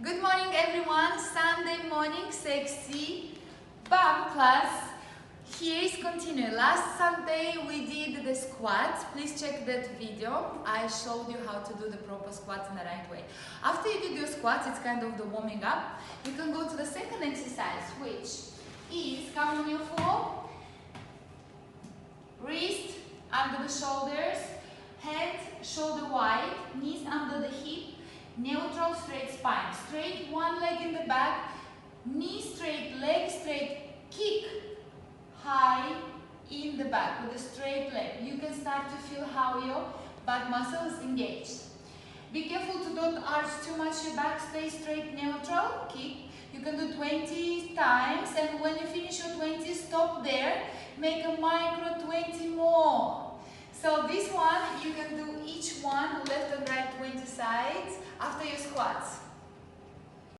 Good morning everyone, Sunday morning sexy BAM class. Here is continue. Last Sunday we did the squats. Please check that video. I showed you how to do the proper squats in the right way. After you did your squats, it's kind of the warming up. You can go to the second exercise, which is come on your floor, wrist under the shoulders, head shoulder wide, knees under the hip, neutral straight spine. Straight one leg in the back, knee straight, leg straight, kick high in the back with a straight leg. You can start to feel how your back muscle is engaged. Be careful to don't arch too much your back, stay straight, neutral, kick. You can do 20 times, and when you finish your 20, stop there, make a micro 20 more. So this one, you can do each one, left and right 20 sides, after your squats.